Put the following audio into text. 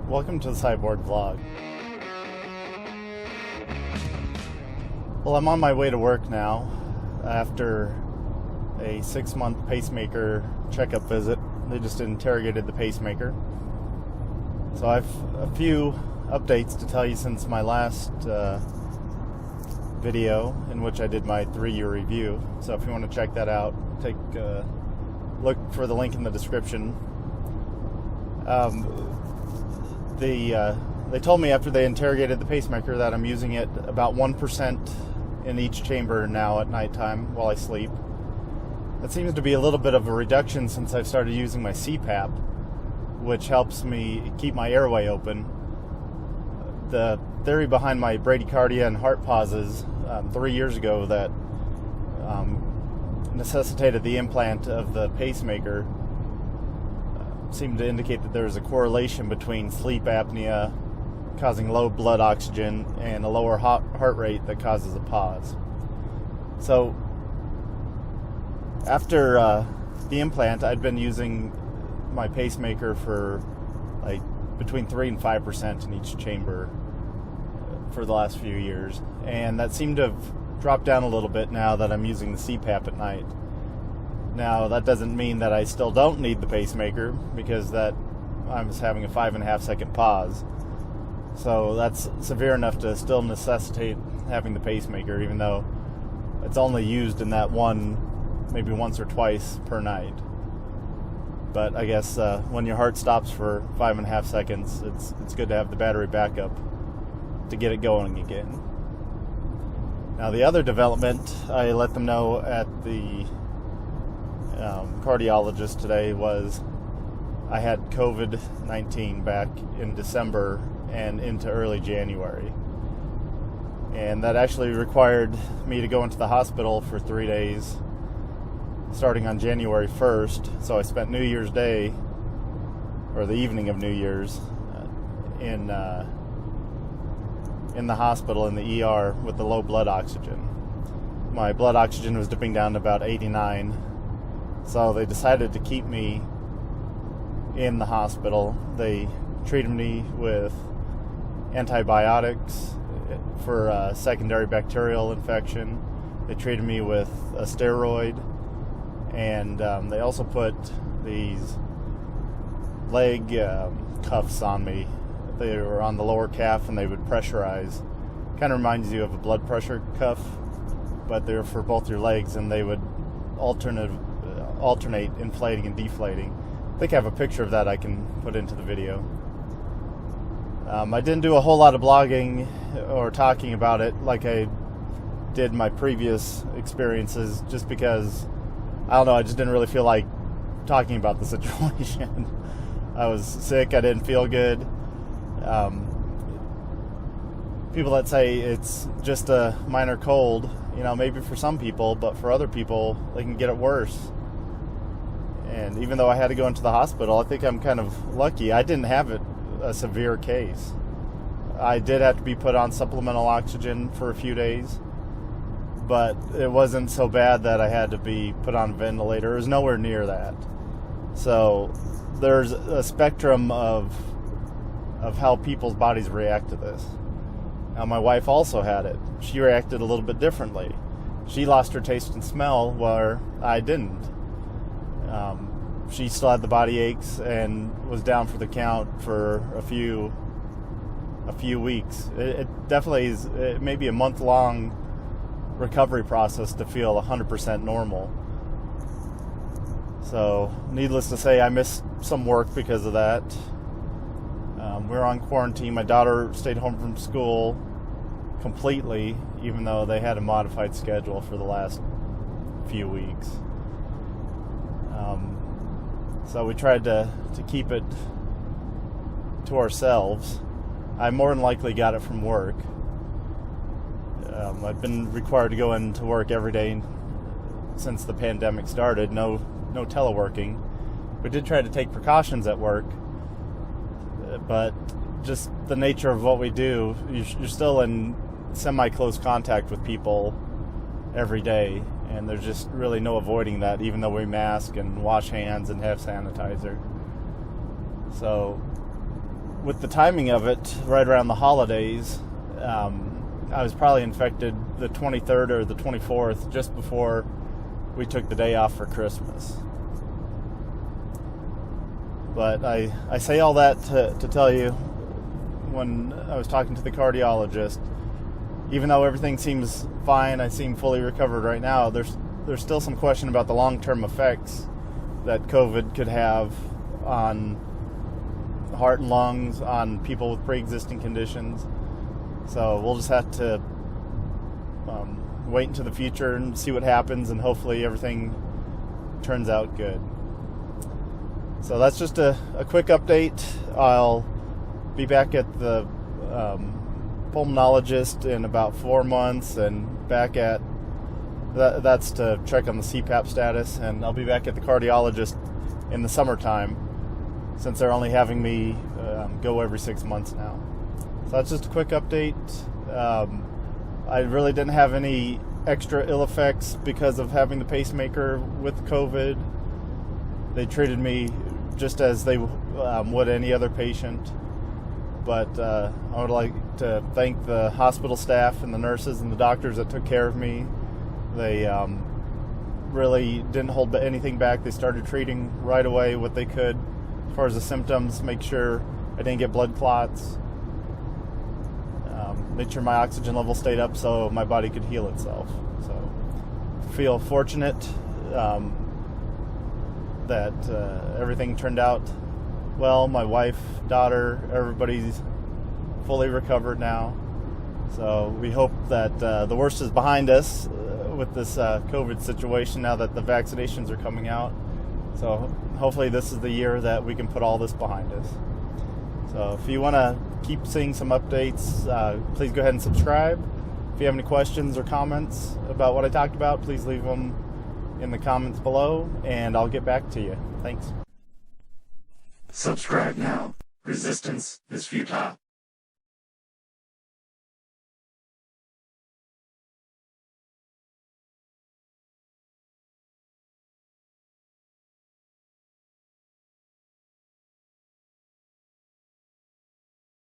Welcome to the Cyborg Vlog. Well, I'm on my way to work now after a 6-month pacemaker checkup visit. They just interrogated the pacemaker. So I have a few updates to tell you since my last video in which I did my 3-year review. So if you want to check that out, take a look for the link in the description. They told me after they interrogated the pacemaker that I'm using it about 1% in each chamber now at nighttime while I sleep. That seems to be a little bit of a reduction since I've started using my CPAP, which helps me keep my airway open. The theory behind my bradycardia and heart pauses 3 years ago that necessitated the implant of the pacemaker seemed to indicate that there's a correlation between sleep apnea causing low blood oxygen and a lower heart rate that causes a pause. So after the implant, I'd been using my pacemaker for like between 3 and 5% in each chamber for the last few years, and that seemed to have dropped down a little bit now that I'm using the CPAP at night. Now, that doesn't mean that I still don't need the pacemaker, because that I was having a 5.5 second pause. So that's severe enough to still necessitate having the pacemaker, even though it's only used in that maybe once or twice per night. But I guess when your heart stops for 5.5 seconds, it's good to have the battery backup to get it going again. Now, the other development I let them know at the cardiologist today was I had COVID-19 back in December and into early January. And that actually required me to go into the hospital for 3 days starting on January 1st. So I spent New Year's Day, or the evening of New Year's, in the hospital in the ER with the low blood oxygen. My blood oxygen was dipping down to about 89. So they decided to keep me in the hospital. They treated me with antibiotics for a secondary bacterial infection. They treated me with a steroid, and they also put these leg cuffs on me. They were on the lower calf and they would pressurize. Kind of reminds you of a blood pressure cuff, but they're for both your legs, and they would alternate inflating and deflating. I think I have a picture of that I can put into the video. I didn't do a whole lot of blogging or talking about it like I did my previous experiences, just because, I don't know, I just didn't really feel like talking about the situation. I was sick, I didn't feel good. People that say it's just a minor cold, maybe for some people, but for other people, they can get it worse. And even though I had to go into the hospital, I think I'm kind of lucky. I didn't have a severe case. I did have to be put on supplemental oxygen for a few days, but it wasn't so bad that I had to be put on a ventilator. It was nowhere near that. So there's a spectrum of how people's bodies react to this. Now, my wife also had it. She reacted a little bit differently. She lost her taste and smell where I didn't. She still had the body aches and was down for the count for a few weeks. It definitely is maybe a month-long recovery process to feel 100% normal. So, needless to say, I missed some work because of that. We were on quarantine. My daughter stayed home from school completely, even though they had a modified schedule for the last few weeks. So we tried to keep it to ourselves. I more than likely got it from work. I've been required to go into work every day since the pandemic started. No teleworking. We did try to take precautions at work, but just the nature of what we do, you're still in semi-close contact with people every day, and there's just really no avoiding that, even though we mask and wash hands and have sanitizer. So with the timing of it, right around the holidays, I was probably infected the 23rd or the 24th, just before we took the day off for Christmas. But I say all that to tell you, when I was talking to the cardiologist, even though everything seems fine, I seem fully recovered right now, there's still some question about the long-term effects that COVID could have on heart and lungs, on people with pre-existing conditions. So we'll just have to wait into the future and see what happens, and hopefully everything turns out good. So that's just a quick update. I'll be back at the pulmonologist in about 4 months, and back at that's to check on the CPAP status, and I'll be back at the cardiologist in the summertime, since they're only having me go every 6 months now. So that's just a quick update. I really didn't have any extra ill effects because of having the pacemaker with COVID. They treated me just as they would any other patient. But I would like to thank the hospital staff and the nurses and the doctors that took care of me. They really didn't hold anything back. They started treating right away what they could as far as the symptoms, make sure I didn't get blood clots, made sure my oxygen level stayed up so my body could heal itself. So I feel fortunate that everything turned out well. My wife, daughter, everybody's fully recovered now. So we hope that the worst is behind us with this COVID situation, now that the vaccinations are coming out. So hopefully this is the year that we can put all this behind us. So if you want to keep seeing some updates, please go ahead and subscribe. If you have any questions or comments about what I talked about, please leave them in the comments below, and I'll get back to you. Thanks. Subscribe now. Resistance is futile.